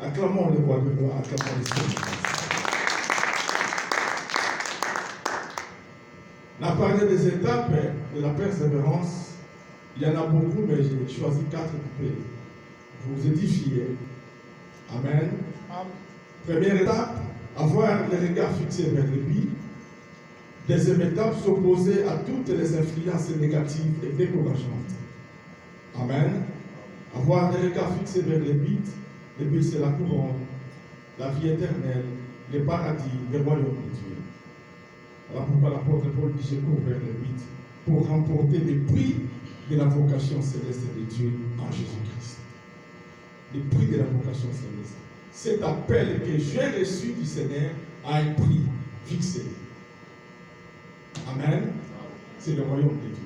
Acclamons le roi de roi, acclamons le Seigneur. On a parlé des étapes de la persévérance. Il y en a beaucoup, mais j'ai choisi 4 pour vous édifier. Amen. Première étape, avoir le regard fixé vers lui. Deuxième étape, s'opposer à toutes les influences négatives et décourageantes. Amen. Avoir le regard fixé vers le but. Le but, c'est la couronne, la vie éternelle, le paradis, le royaume de Dieu. Voilà pourquoi l'apôtre Paul dit: je cours vers le but pour remporter le prix de la vocation céleste de Dieu en Jésus-Christ. Le prix de la vocation céleste. Cet appel que j'ai reçu du Seigneur a un prix fixé. Amen. C'est le royaume de Dieu.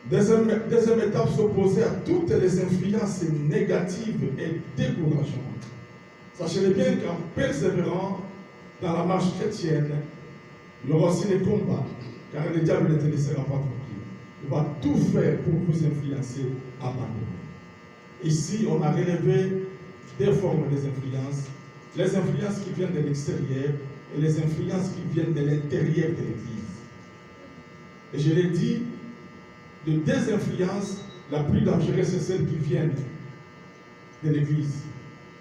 Deuxième étape, s'opposer à toutes les influences négatives et décourageantes. Sachez bien qu'en persévérant dans la marche chrétienne, il y aura aussi des combats, car le diable ne te laissera pas tranquille. Il va tout faire pour vous influencer à abandonner. Ici, on a relevé deux formes des influences. Les influences qui viennent de l'extérieur et les influences qui viennent de l'intérieur de l'Église. Et je l'ai dit, de deux influences, la plus dangereuse, c'est celle qui vient de l'Église.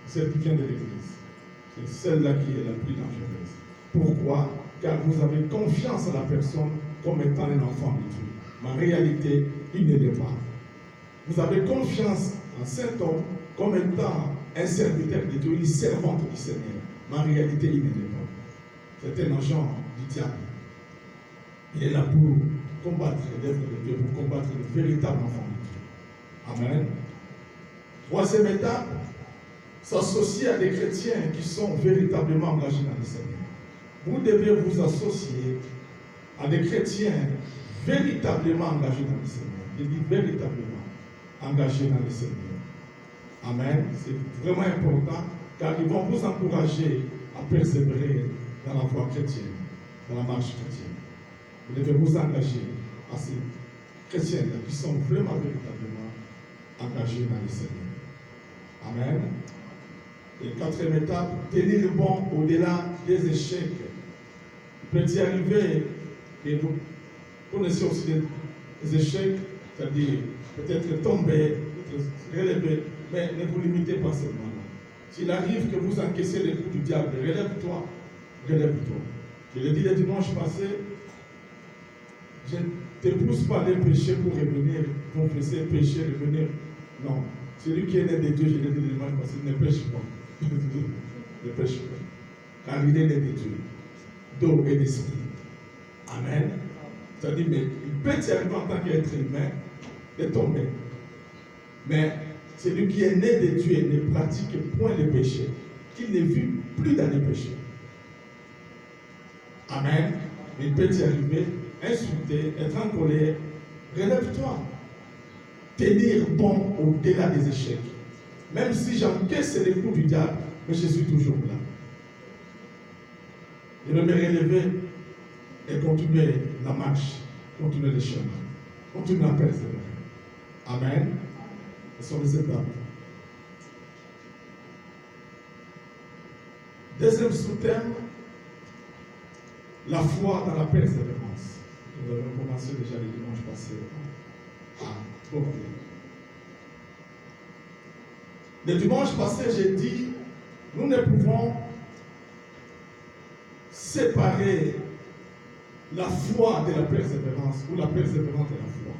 Celle qui vient de l'Église. C'est celle-là qui est la plus dangereuse. Pourquoi? Car vous avez confiance en la personne comme étant un enfant de Dieu. Mais en réalité, il ne l'est pas. Vous avez confiance en cet homme comme étant un serviteur de Dieu, une servante du Seigneur. Mais en réalité, il ne l'est pas. C'est un agent du diable. Il est là pour combattre l'œuvre de Dieu, pour combattre le véritable enfant de Dieu. Amen. Troisième étape, s'associer à des chrétiens qui sont véritablement engagés dans le Seigneur. Vous devez vous associer à des chrétiens véritablement engagés dans le Seigneur. Je dis véritablement engagés dans le Seigneur. Amen. C'est vraiment important car ils vont vous encourager à persévérer dans la voie chrétienne, dans la marche chrétienne. Vous devez vous engager à ces chrétiens-là qui sont vraiment véritablement engagés dans le Seigneur. Amen. Et quatrième étape, tenir bon au-delà des échecs. Il peut y arriver que vous connaissez aussi des échecs, c'est-à-dire peut-être tomber, peut-être relever, mais ne vous limitez pas seulement là. S'il arrive que vous encaissez les coups du diable, relève-toi, relève-toi. Je l'ai dit le dimanche passé, je ne te pousse pas les péchés pour revenir, confesser, pécher, revenir. Non. Celui qui est né de Dieu, je l'ai dit le dimanche passé, ne pêche pas. Ne pêche pas. Car il est né de Dieu, d'eau et d'esprit. Amen. C'est-à-dire, mais il peut y arriver en tant qu'être humain de tomber. Mais celui qui est né de Dieu ne pratique point le péché, qu'il ne vit plus dans le péché. Amen. Mais il peut y arriver, insulter, être en colère. Relève-toi. Tenir bon au-delà des échecs. Même si j'encaisse les coups du diable, mais je suis toujours là. Je vais me relever et continuer la marche, continuer le chemin, continuer à persévérer. Amen. Ce sont les étapes. Deuxième sous-thème, la foi dans la persévérance. Nous avons commencé déjà le dimanche passé à aborder. Le dimanche passé, j'ai dit, nous ne pouvons séparer la foi de la persévérance ou la persévérance de la foi.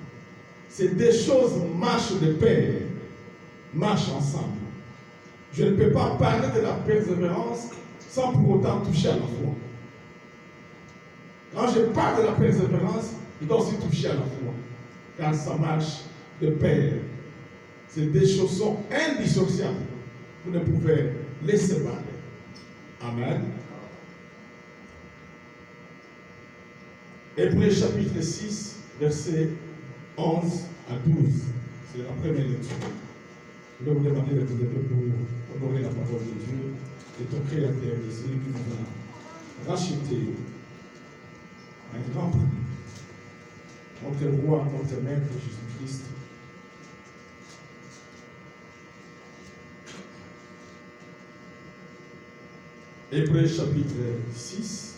Ces deux choses marchent de pair, marchent ensemble. Je ne peux pas parler de la persévérance sans pour autant toucher à la foi. Quand je parle de la persévérance, il doit aussi toucher à la foi, car ça marche de pair. Ces deux choses sont indissociables. Vous ne pouvez les séparer. Amen. Hébreux chapitre 6, versets 11 à 12. C'est la première lecture. Je vais vous demander de vous aider pour honorer la parole de Dieu, de ton Créateur, de celui qui nous a racheté un grand prix. Notre roi, notre maître Jésus-Christ. Hébreux chapitre 6.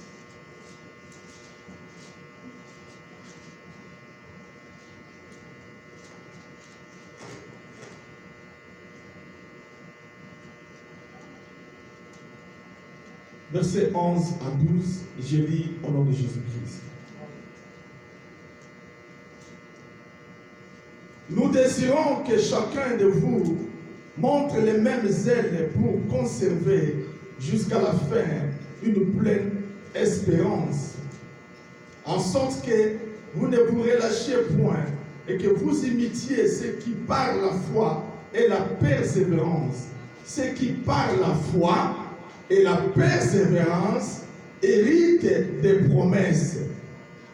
Versets 11 à 12, je lis au nom de Jésus-Christ. Nous désirons que chacun de vous montre les mêmes ailes pour conserver jusqu'à la fin une pleine espérance, en sorte que vous ne vous relâchiez point et que vous imitiez ceux qui par la foi et la persévérance, ceux qui par la foi et la persévérance héritent des promesses.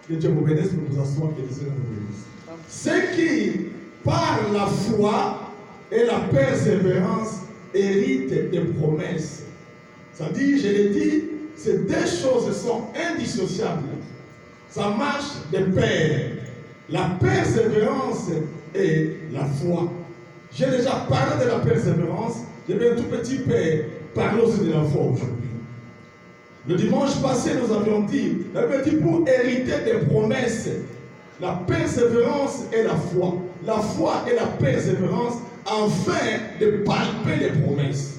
Que Dieu vous bénisse, nous vous assoyons, que le Seigneur vous bénisse. Ceux qui par la foi et la persévérance héritent des promesses. Ça dit, je l'ai dit, ces deux choses sont indissociables. Ça marche de pair. La persévérance et la foi. J'ai déjà parlé de la persévérance. Je vais un tout petit peu parler aussi de la foi aujourd'hui. Le dimanche passé, nous avions dit, pour hériter des promesses, la persévérance et la foi. La foi et la persévérance afin de palper les promesses.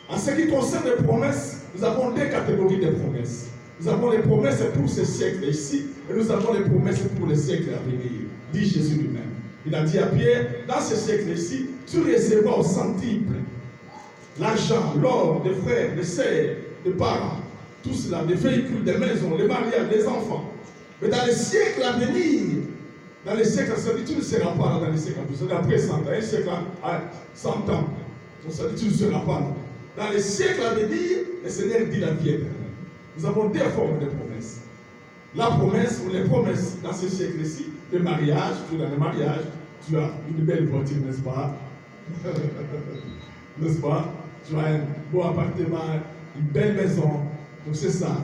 En ce qui concerne les promesses, nous avons deux catégories de promesses. Nous avons les promesses pour ce siècle ici et nous avons les promesses pour le siècle à venir, dit Jésus lui-même. Il a dit à Pierre, dans ce siècle-ci, tu recevras au centuple l'argent, l'or, des frères, des sœurs, des parents, tout cela, des véhicules, des maisons, les mariages, les enfants. Mais dans les siècles à venir, dans les siècles, ça dit, tu ne seras pas là dans les siècles à venir. C'est après 100 ans, un siècle à 100 ans. Donc ça dit, tu ne seras pas là. Dans les siècles à venir, le Seigneur dit la vie éternelle. Nous avons deux formes de promesses. La promesse, ou les promesses dans ce siècle-ci, le mariage, tu es dans le mariage, tu as une belle voiture, n'est-ce pas? N'est-ce pas? Tu as un beau appartement, une belle maison. Donc c'est ça.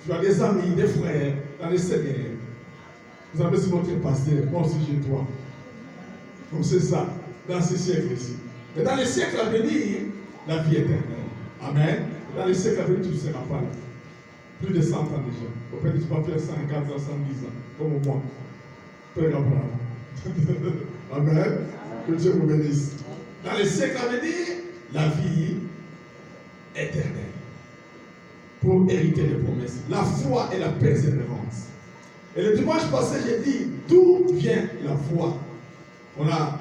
Tu as des amis, des frères dans le Seigneur. Vous avez aussi votre pasteur, moi aussi j'ai toi. Donc c'est ça, dans ce siècle-ci. Mais dans les siècles à venir, la vie éternelle. Amen. Dans les siècles à venir, tu ne seras pas là. Plus de 100 ans déjà. Peut-être que tu vas faire 104 ans, 110 ans, comme moi. Père Abraham. Amen. Que Dieu vous bénisse. Dans les siècles à venir, la vie éternelle. Pour hériter les promesses. La foi et la persévérance. Et le dimanche passé, j'ai dit, d'où vient la foi? On a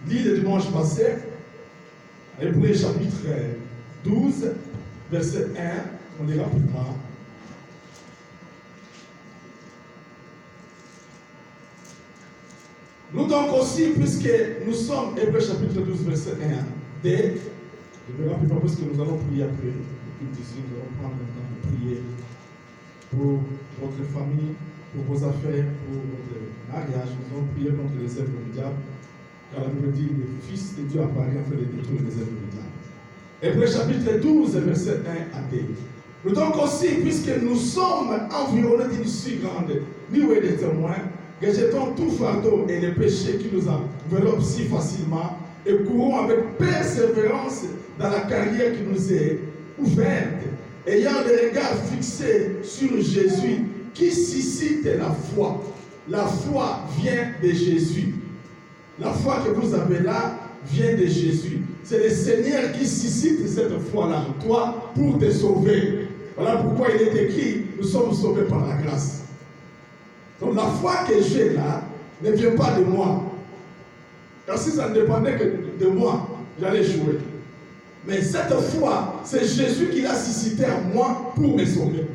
dit le dimanche passé, Hébreux chapitre 12, verset 1, on lira plus tard. Nous donc aussi, puisque nous sommes, Hébreux chapitre 12, verset 1, D, je verrai plus tard parce que nous allons prier après. Nous allons prendre le temps de prier pour votre famille, pour vos affaires, pour votre mariage. Nous allons prier contre les œuvres du diable. Car la Bible dit, le Fils de Dieu apparaît afin de détruire les œuvres du diable. Hébreux chapitre 12, verset 1 à D. Nous donc aussi, puisque nous sommes environnés d'une si grande nuée de témoins, rejetons tout fardeau et les péchés qui nous enveloppent si facilement et courons avec persévérance dans la carrière qui nous est ouverte, ayant le regard fixé sur Jésus qui suscite la foi. La foi vient de Jésus. La foi que vous avez là vient de Jésus. C'est le Seigneur qui suscite cette foi-là en toi pour te sauver. Voilà pourquoi il est écrit, nous sommes sauvés par la grâce. Donc la foi que j'ai là ne vient pas de moi. Car si ça ne dépendait que de moi, j'allais jouer. Mais cette foi, c'est Jésus qui l'a suscité en moi pour me sauver.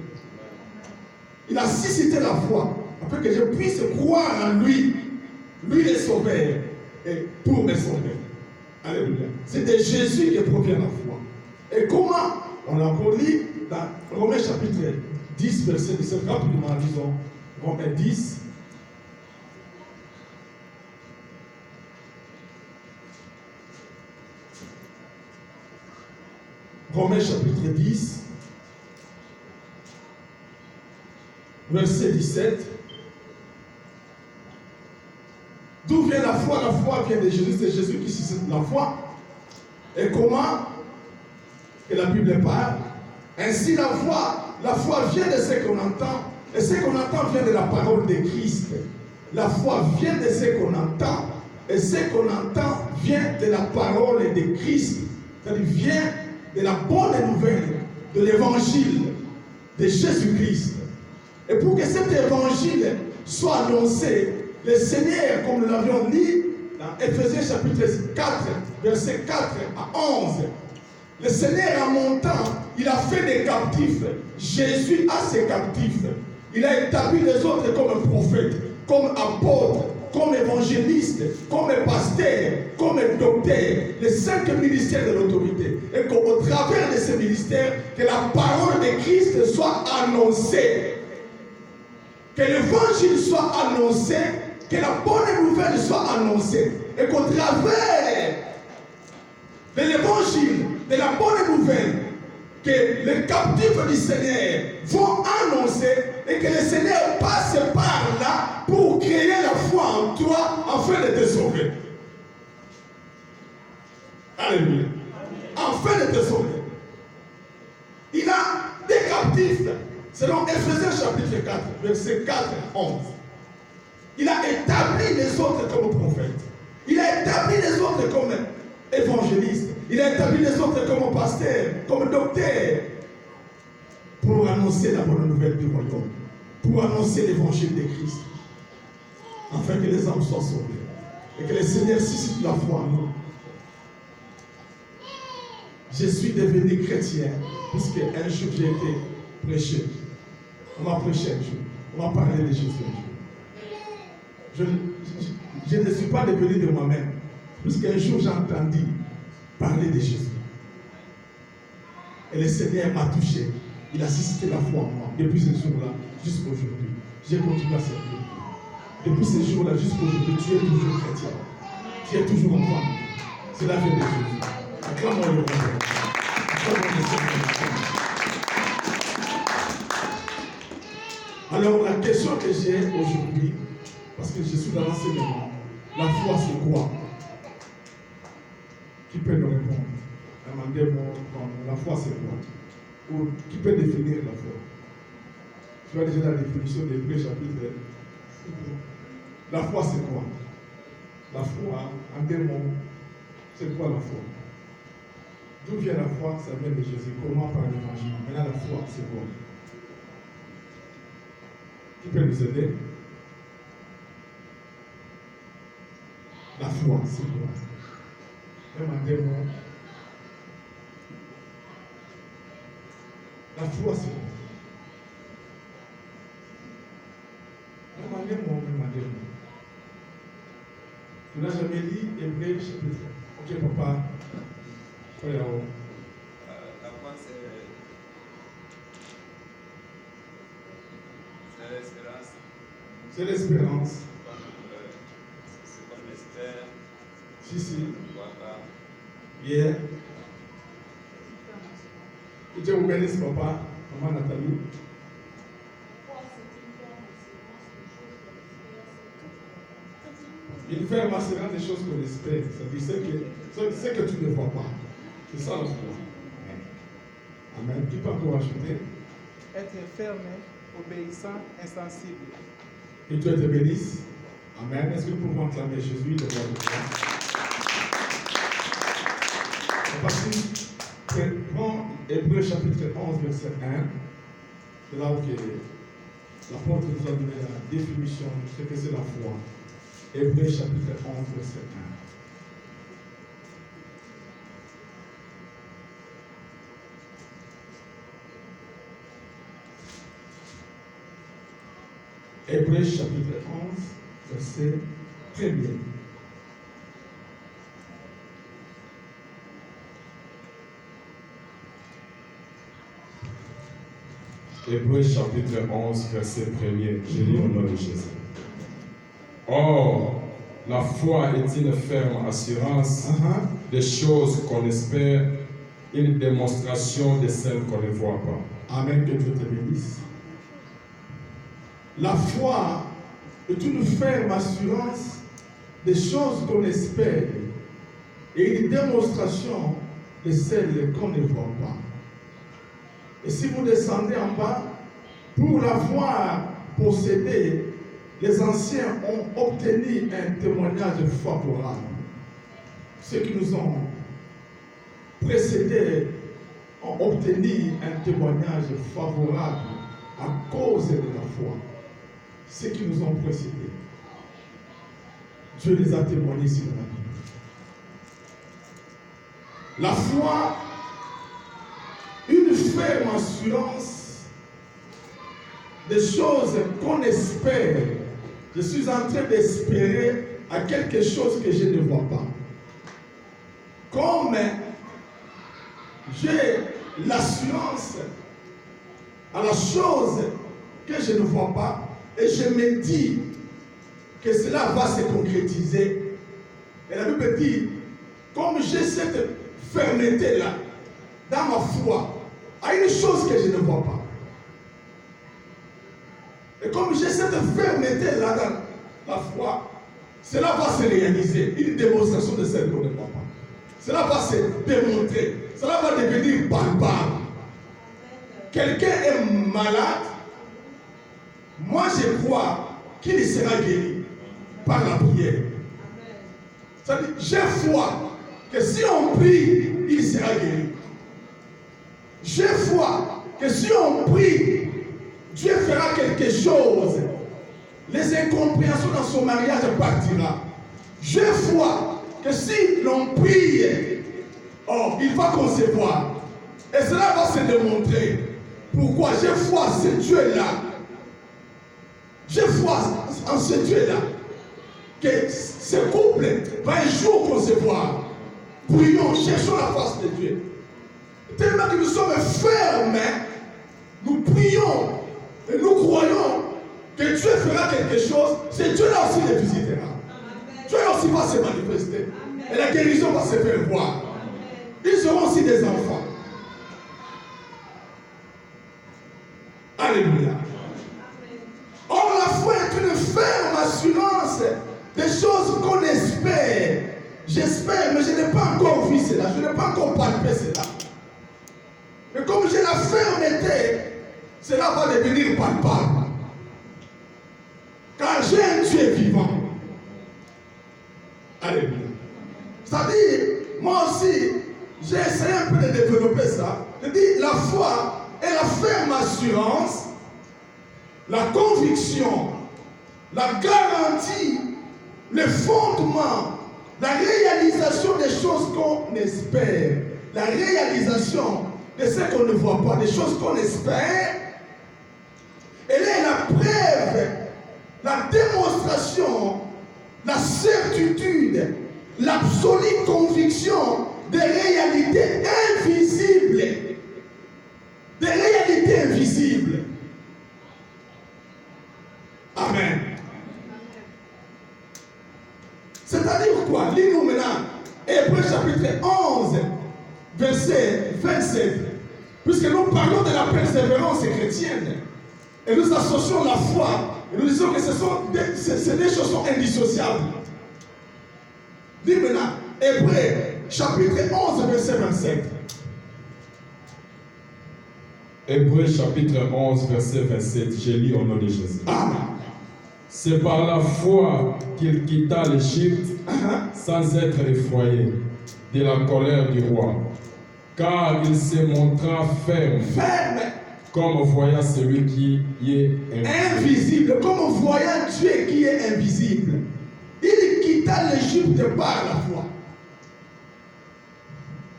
Il a suscité la foi afin que je puisse croire en lui. Lui le sauveur et pour me sauver. Alléluia. C'est de Jésus que provient la foi. Et comment? On l'a lu dans Romains chapitre 10, verset 17. Rapidement, disons. Romains 10. Romains chapitre 10, verset 17. D'où vient la foi? La foi vient de Jésus. C'est Jésus qui suscite la foi. Et comment? Et la Bible parle. Ainsi la foi vient de ce qu'on entend, et ce qu'on entend vient de la parole de Christ. La foi vient de ce qu'on entend, et ce qu'on entend vient de la parole de Christ. C'est-à-dire vient de la bonne nouvelle, de l'évangile de Jésus-Christ. Et pour que cet évangile soit annoncé, le Seigneur, comme nous l'avions dit dans Éphésiens chapitre 4, versets 4 à 11, le Seigneur en montant, il a fait des captifs. Jésus a ses captifs. Il a établi les autres comme prophètes, comme apôtres, comme évangélistes, comme pasteurs, comme docteurs, les 5 ministères de l'autorité. Et qu'au travers de ces ministères, que la parole de Christ soit annoncée. Que l'évangile soit annoncé, que la bonne nouvelle soit annoncée. Et qu'au travers de l'évangile, de la bonne nouvelle, que les captifs du Seigneur vont annoncer et que le Seigneur passe par là pour créer la foi en toi afin de te sauver. Alléluia. Afin de te sauver. Il a des captifs, selon Éphésiens chapitre 4, verset 4 à 11. Il a établi les autres comme prophètes. Il a établi les autres comme évangélistes. Il a établi les autres comme pasteurs, comme docteurs, pour annoncer la bonne nouvelle du royaume, pour annoncer l'évangile de Christ, afin que les âmes soient sauvées et que le Seigneur suscite la foi en nous. Je suis devenu chrétien, puisque un jour j'ai été prêché. On m'a prêché un jour, on m'a parlé de Jésus un jour. Je ne suis pas devenu de moi-même, puisqu'un jour j'ai entendu parler de Jésus. Et le Seigneur m'a touché. Il a suscité la foi en moi. Depuis ce jour-là, jusqu'à aujourd'hui, j'ai continué à servir. Depuis ce jour-là, jusqu'à aujourd'hui, tu es toujours chrétien. Tu es toujours enfant. C'est la vie de Jésus. Acclame-moi le Seigneur. Alors, la question que j'ai aujourd'hui, parce que je suis dans l'enseignement, la foi c'est quoi? Qui peut nous répondre? Demandez-moi, la foi c'est quoi? Ou qui peut définir la foi? Tu as déjà la définition des Hébreux chapitre. La foi c'est quoi? La foi, en deux mots, c'est quoi la foi? D'où vient la foi? Ça vient de Jésus. Comment par l'évangile? Maintenant la foi c'est quoi? Qui peut nous aider? La foi c'est quoi? Demandez-moi. La foi, c'est quoi? Demandez-moi. Tu n'as jamais lu Hébreux chapitre. Ok, papa. La foi, c'est l'espérance. C'est l'espérance. C'est qu'on espère. Si. Voilà. Yeah. Que Dieu vous bénisse, papa, maman Nathalie. Une ferme assurance des choses qu'on espère. C'est que tu ne vois pas. C'est ça la foi. Amen. Qui peut encore ajouter? Être ferme, obéissant, insensible. Que Dieu te bénisse. Amen. Est-ce que nous pouvons acclamer Jésus de gloire de Dieu? Parce que prends Hébreux chapitre 11, verset 1. C'est là où l'apôtre nous a donné la définition de ce que c'est la foi. Hébreux chapitre 11, verset 1. Hébreux chapitre 11, verset 1. Hébreux chapitre 11, verset 1er. Je lis au nom de Jésus. Or, la foi est une ferme assurance des choses qu'on espère, une démonstration de celles qu'on ne voit pas. Amen, que Dieu te bénisse. La foi est une ferme assurance des choses qu'on espère et une démonstration de celles qu'on ne voit pas. Et si vous descendez en bas, pour l'avoir possédé, les anciens ont obtenu un témoignage favorable. Ceux qui nous ont précédés ont obtenu un témoignage favorable à cause de la foi. Ceux qui nous ont précédés, Dieu les a témoignés sur la Bible. La foi, une ferme assurance des choses qu'on espère. Je suis en train d'espérer à quelque chose que je ne vois pas. Comme j'ai l'assurance à la chose que je ne vois pas, et je me dis que cela va se concrétiser. Et la Bible dit, comme j'ai cette fermeté-là dans ma foi, à une chose que je ne vois pas. Et comme j'ai cette fermeté-là dans la foi, cela va se réaliser. Une démonstration de celle qu'on ne voit pas. Cela va se démontrer. Cela va devenir palpable. Quelqu'un est malade. Moi, je crois qu'il sera guéri par la prière. C'est-à-dire, j'ai foi que si on prie, il sera guéri. J'ai foi que si on prie, Dieu fera quelque chose. Les incompréhensions dans son mariage partira. J'ai foi que si l'on prie, il va concevoir. Et cela va se démontrer. Pourquoi? J'ai foi en ce Dieu-là. J'ai foi en ce Dieu-là. Que ce couple va un jour concevoir. Prions, cherchons la face de Dieu. Tellement que nous sommes fermes, nous prions et nous croyons que Dieu fera quelque chose. C'est Dieu-là aussi les visitera. Dieu-là aussi va se manifester. Et la guérison va se faire voir. Ils seront aussi des enfants. Alléluia. Or, la foi est une ferme assurance des choses qu'on espère. J'espère, mais je n'ai pas encore vu cela. Je n'ai pas encore palpé cela. Mais comme j'ai la fermeté, cela va devenir palpable. Car j'ai un Dieu vivant. Alléluia. C'est-à-dire, moi aussi, j'ai essayé un peu de développer ça. Je dis, la foi est la ferme assurance, la conviction, la garantie, le fondement, la réalisation des choses qu'on espère, la réalisation de ce qu'on ne voit pas, des choses qu'on espère. Elle est la preuve, la démonstration, la certitude, l'absolue conviction des réalités invisibles. Des réalités invisibles. Amen. C'est-à-dire quoi? Lis-nous maintenant Hébreux chapitre 11, verset 27. Puisque nous parlons de la persévérance chrétienne. Et nous associons la foi. Et nous disons que c'est des choses indissociables. Dis maintenant, Hébreux chapitre 11, verset 27. Hébreux chapitre 11, verset 27. Je lis au nom de Jésus. Amen. C'est par la foi qu'il quitta l'Égypte sans être effrayé de la colère du roi. Car il se montra ferme. Comme voyant celui qui est invisible. Comme voyant Dieu qui est invisible. Il quitta l'Égypte par la foi.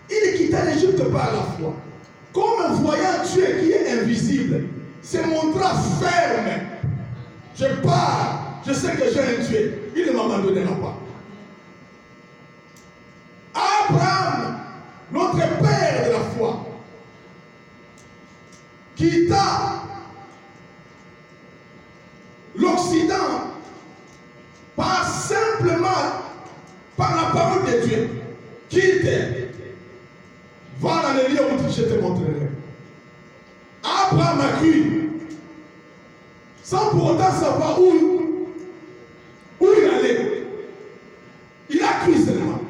Il quitta l'Égypte par la foi. Comme voyant Dieu qui est invisible, se montra ferme. Je pars, je sais que j'ai un Dieu, il ne m'abandonnera pas. Abraham, notre père de la foi, quitta l'Occident simplement par la parole de Dieu. Quitte, va dans les lieux où je te montrerai. Abraham a cru, sans pour autant savoir où il allait. Il a cru seulement.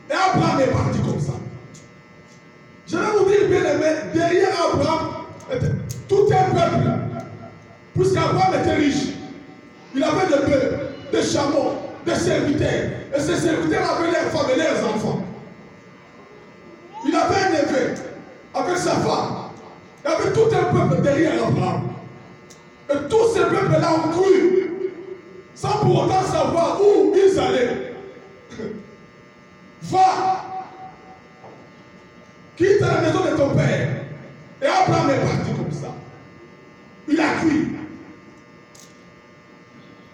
Et Abraham est parti comme ça. Je vais vous dire, bien aimé, derrière Abraham, Tout un peuple, puisqu'Abraham était riche, il avait des bœufs, des chameaux, des serviteurs. Et ces serviteurs avaient leurs femmes et leurs enfants. Il avait un neveu avec sa femme. Il y avait tout un peuple derrière Abraham. Et tous ces peuples-là ont cru, sans pour autant savoir où ils allaient. Va, quitte la maison de ton père. Et Abraham est parti comme ça. Il a cru.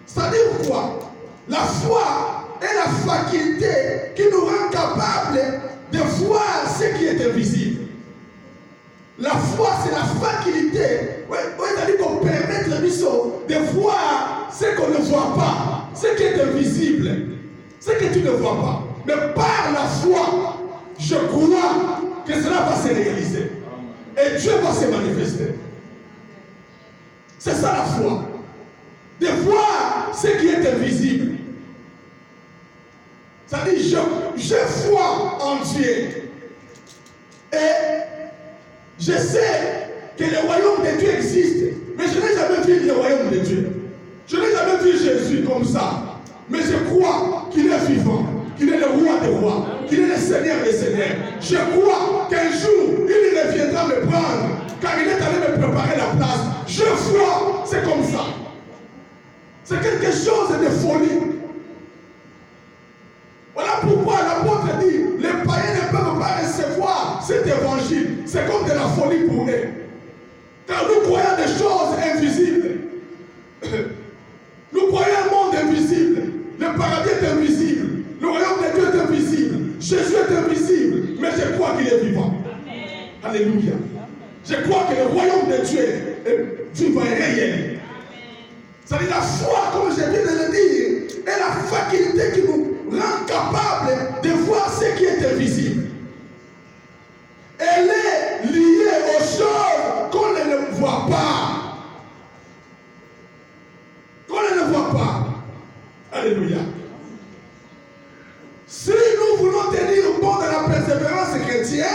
C'est-à-dire quoi? La foi est la faculté qui nous rend capables de voir ce qui est invisible. La foi, c'est la faculté, c'est-à-dire qu'on permet de voir ce qu'on ne voit pas, ce qui est invisible, ce que tu ne vois pas. Mais par la foi, je crois que cela va se réaliser. Et Dieu va se manifester. C'est ça la foi. De voir ce qui est invisible. C'est-à-dire, je foi en Dieu. Et je sais que le royaume de Dieu existe. Mais je n'ai jamais vu le royaume de Dieu. Je n'ai jamais vu Jésus comme ça. Mais je crois qu'il est vivant, qu'il est le roi des rois, qu'il est le Seigneur des seigneurs. Je crois qu'un jour, il reviendra me prendre, car il est allé me préparer la place. Je crois, c'est comme ça. C'est quelque chose de folie. Voilà pourquoi l'apôtre dit, les païens ne peuvent pas recevoir cet évangile. C'est comme de la folie pour eux. Car nous croyons des choses invisibles. Nous croyons un monde invisible. Le paradis est invisible. Le royaume de Dieu est invisible. Jésus est invisible. Mais je crois qu'il est vivant. Amen. Alléluia. Je crois que le royaume de Dieu est vivant et réel. C'est-à-dire la foi, comme je viens de le dire, est la faculté qui nous rend capables de voir ce qui est invisible. Elle est liée aux choses qu'on ne voit pas. Qu'on ne voit pas. Alléluia. Si nous voulons tenir bon dans la persévérance chrétienne,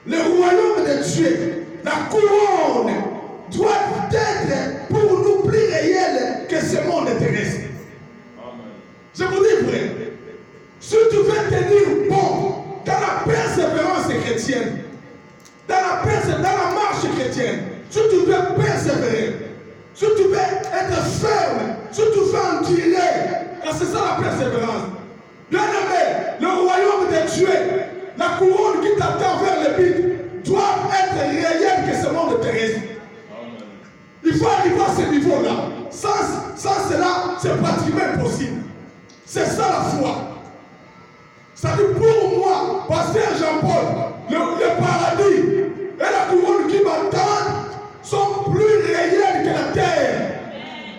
le royaume de Dieu, la couronne, doit être pour nous plus réel que ce monde terrestre. Je vous dis vrai, si tu veux tenir bon dans la persévérance chrétienne, dans la marche chrétienne, si tu veux persévérer, si tu veux être ferme, si tu veux en tirer, car c'est ça la persévérance. Bien aimé, le royaume de Dieu, la couronne qui t'attend vers le but, doit être réelle que ce monde terrestre. Il faut arriver à ce niveau-là. Sans cela, c'est pratiquement impossible. C'est ça la foi. C'est-à-dire pour moi, pasteur Jean-Paul, le paradis et la couronne qui m'attendent sont plus réels que la terre.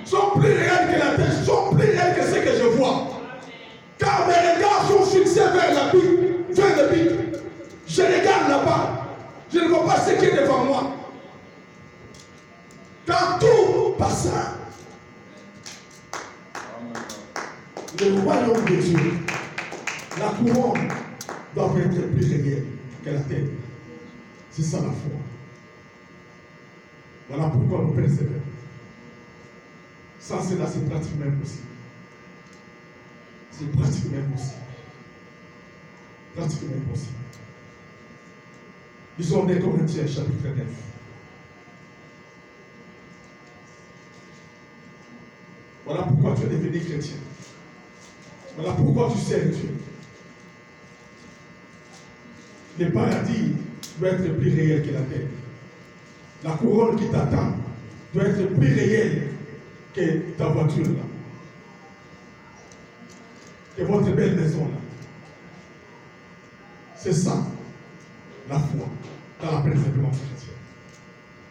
Sont plus réels que la terre, sont plus réels que ce que je vois. Car mes regards sont fixés vers la but, vers le but. Je regarde là-bas. Je ne vois pas ce qui est devant moi. Car tout passera. Le royaume de Dieu, la couronne doit être plus réelle que la terre. C'est ça la foi. Voilà pourquoi nous persévérons. Sans cela, c'est pratiquement impossible. C'est pratiquement impossible. Pratiquement impossible. Lisons 2 Corinthiens chapitre 9. Voilà pourquoi tu es devenu chrétien. Voilà pourquoi tu sers Dieu. Le paradis doit être plus réel que la terre. La couronne qui t'attend doit être plus réelle que ta voiture là. Que votre belle maison là. C'est ça, la foi, dans la persévérance chrétienne.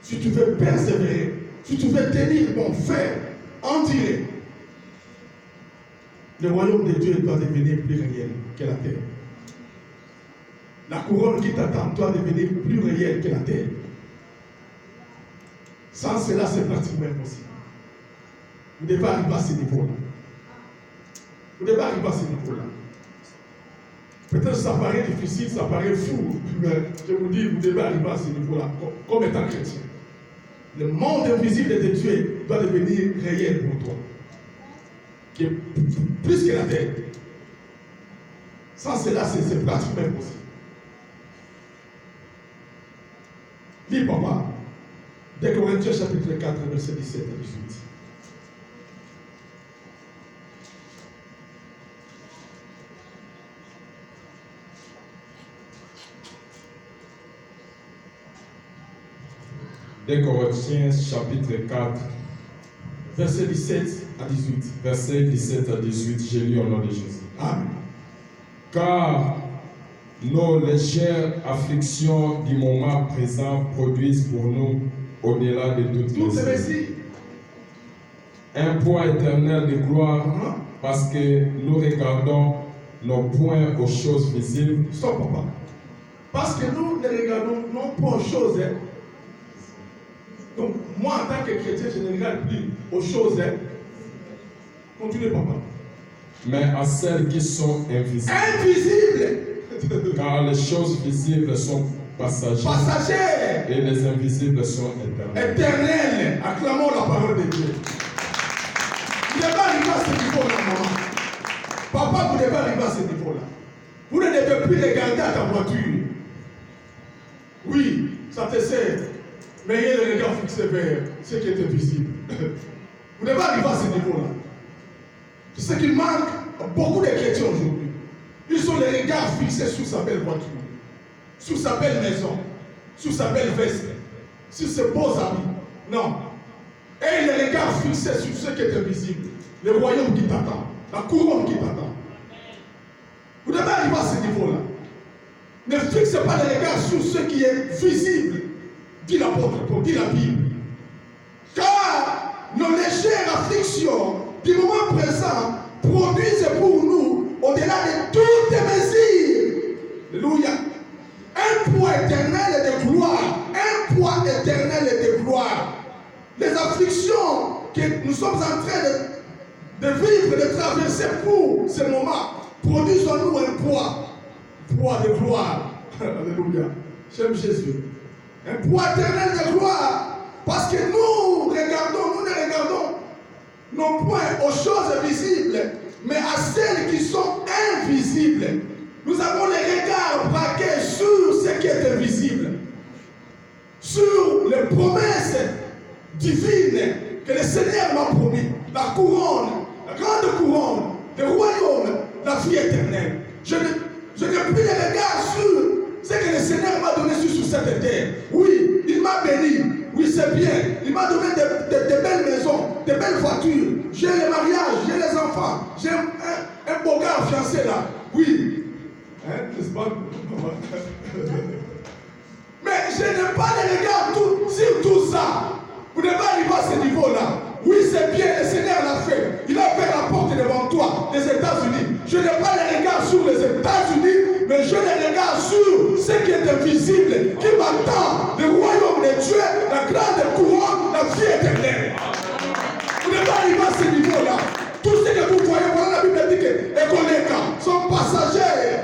Si tu veux persévérer, si tu veux tenir bon fer, en direct, le royaume de Dieu doit devenir plus réel que la terre. La couronne qui t'attend doit devenir plus réelle que la terre. Sans cela, c'est pratiquement impossible. Vous devez arriver à ce niveau-là. Vous devez arriver à ce niveau-là. Peut-être ça paraît difficile, ça paraît fou, mais je vous dis, vous devez arriver à ce niveau-là, comme étant chrétien. Le monde invisible de Dieu doit devenir réel pour toi. Qui est plus que la terre. Sans cela, c'est pratiquement impossible. Lis, papa. 2 Corinthiens chapitre 4, verset 17 à 18. Des Corinthiens chapitre 4, Verset 17 à 18. verset 17 à 18, je lis au nom de Jésus. Amen. Car nos légères afflictions du moment présent produisent pour nous, au-delà de toute Toutes ces mesure, messies. un poids éternel de gloire, parce que nous regardons non point aux choses visibles, Stop, papa. Parce que nous ne regardons non pas aux choses. Donc, moi, en tant que chrétien, je ne regarde plus aux choses. Continuez, papa. mais à celles qui sont invisibles. Invisible. Car les choses visibles sont passagères Passager. et les invisibles sont éternelles. Éternel. Acclamons la parole de Dieu. Vous devez arriver à ce niveau-là, maman. Papa, vous devez arriver à ce niveau-là. Vous ne devez plus regarder à ta voiture. Oui, ça te sert. Mais ayez le regard fixé vers ce qui est invisible. Vous devez arriver à ce niveau-là. C'est ce qui manque à beaucoup de chrétiens aujourd'hui. Ils ont les regards fixés sur sa belle voiture, sur sa belle maison, sur sa belle veste, sur ses beaux habits. Non. Et les regards fixés sur ce qui est invisible. Le royaume qui t'attend, la couronne qui t'attend. Vous devez arriver à ce niveau-là. Ne fixez pas les regards sur ce qui est visible, dit l'apôtre Paul, dit la Bible. Car nos légères afflictions du moment présent produisent pour nous, au-delà de toutes mesures, alléluia, un poids éternel de gloire, un poids éternel de gloire. Les afflictions que nous sommes en train de vivre, de traverser pour ce moment, produisent en nous un poids de gloire. Alléluia. J'aime Jésus. Un poids éternel de gloire. Parce que nous ne regardons non point aux choses visibles, mais à celles qui sont invisibles. Nous avons les regards braqués sur ce qui est invisible, sur les promesses divines que le Seigneur m'a promis, la couronne, la grande couronne, le royaume, la vie éternelle. Je n'ai plus les regards sur ce que le Seigneur m'a donné sur cette terre. Oui, il m'a béni. Oui, c'est bien. Il m'a donné de belles maisons, de belles voitures. J'ai le mariage, j'ai les enfants. J'ai un beau gars fiancé là. Oui. Hein, n'est-ce pas? Mais je n'ai pas les regards sur tout ça. Vous devez arriver à ce niveau-là. Oui, c'est bien, le Seigneur l'a fait. Il a fait la porte devant toi, les États-Unis. Je n'ai pas les regards sur les États-Unis, mais je les regarde sur ce qui est invisible, qui m'attend, le royaume de Dieu, la grande couronne, la vie éternelle. Vous devez arriver à ce niveau-là. Tout ce que vous voyez, voilà la Bible dit que les collègues sont passagers.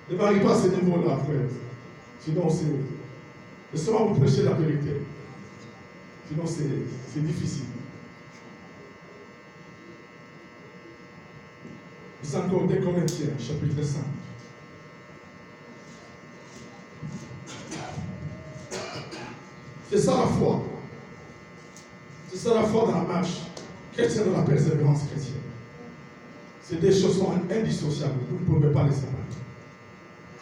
Ne va arriver à ce niveau-là, frère. Sinon, c'est seulement vous prêcher la vérité. Sinon, c'est difficile. C'est encore 2 Corinthiens, chapitre 5. C'est ça la foi. C'est ça la foi dans la marche chrétienne, de la persévérance chrétienne. C'est des choses sont indissociables. Vous ne pouvez pas les séparer.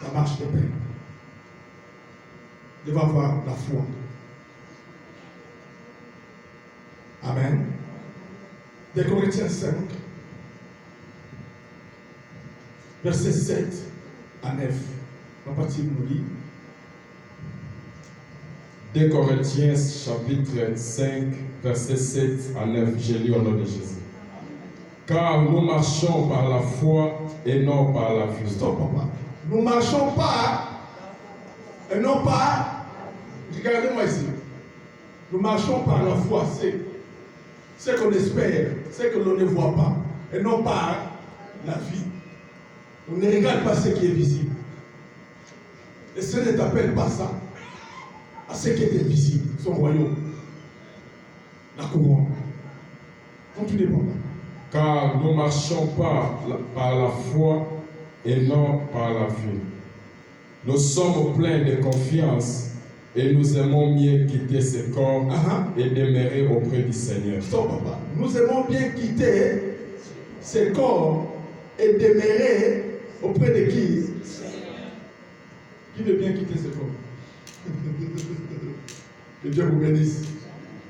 La marche de paix. Il va avoir la foi. Amen. 2 Corinthiens 5, versets 7 à 9. On va partir nous lire. 2 Corinthiens chapitre 5, versets 7 à 9. Je lis au nom de Jésus. Car nous marchons par la foi et non par la vue. Stop, papa. Nous ne marchons pas et non pas. Regardez-moi ici. Nous marchons par la foi. C'est ce qu'on espère, ce que l'on ne voit pas, et non pas la vie. On ne regarde pas ce qui est visible. Et ce ne t'appelle pas ça à ce qui est invisible, son royaume, la couronne. Continuez par là. Car nous ne marchons pas par la foi et non par la vue. Nous sommes pleins de confiance et nous aimons mieux quitter ce corps et demeurer auprès du Seigneur. Stop, papa. Nous aimons bien quitter ce corps et demeurer auprès de qui? Qui veut bien quitter ce corps? Que Dieu vous bénisse.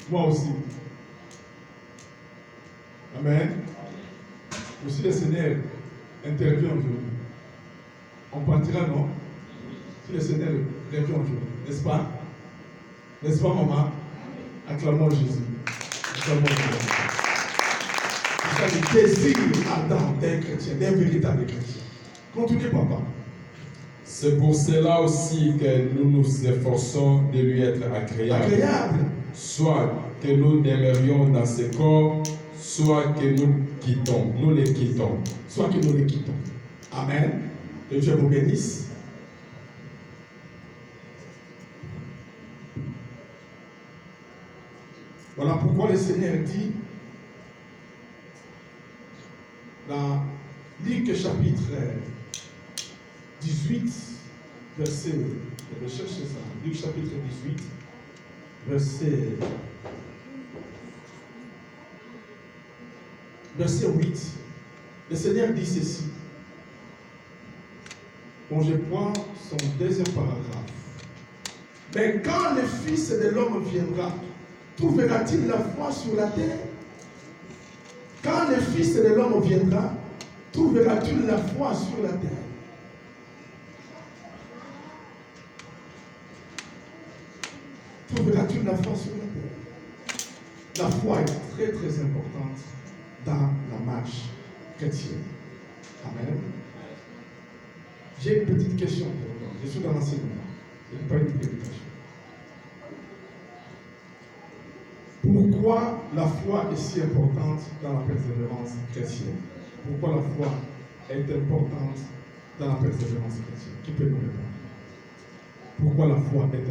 Moi aussi. Amen. Aussi le Seigneur intervient aujourd'hui. On partira, non? Si le Seigneur revient aujourd'hui. N'est-ce pas? N'est-ce pas, maman? Acclamons Jésus. Acclamons Jésus. C'est ça le désir ardent d'un chrétien, d'un véritable chrétien. Continuez, papa. C'est pour cela aussi que nous nous efforçons de lui être agréable. Agréable. Soit que nous demeurions dans ce corps, soit que nous les quittons. Soit que nous les quittons. Amen. Que Dieu vous bénisse. Voilà pourquoi le Seigneur dit dans Luc chapitre 18, verset, je vais chercher ça, Luc chapitre 18, verset 8, le Seigneur dit ceci. Bon, je prends son deuxième paragraphe. Mais quand le Fils de l'homme viendra, trouvera-t-il la foi sur la terre? Quand le Fils de l'homme viendra, trouvera-t-il la foi sur la terre? Trouvera-t-il la foi sur la terre? La foi est très très importante dans la marche chrétienne. Amen. J'ai une petite question pour vous. Je suis dans l'enseignement. Ce n'est pas une prédication. Pourquoi la foi est si importante dans la persévérance chrétienne? Pourquoi la foi est importante dans la persévérance chrétienne? Qui peut nous répondre? Pourquoi la foi est importante?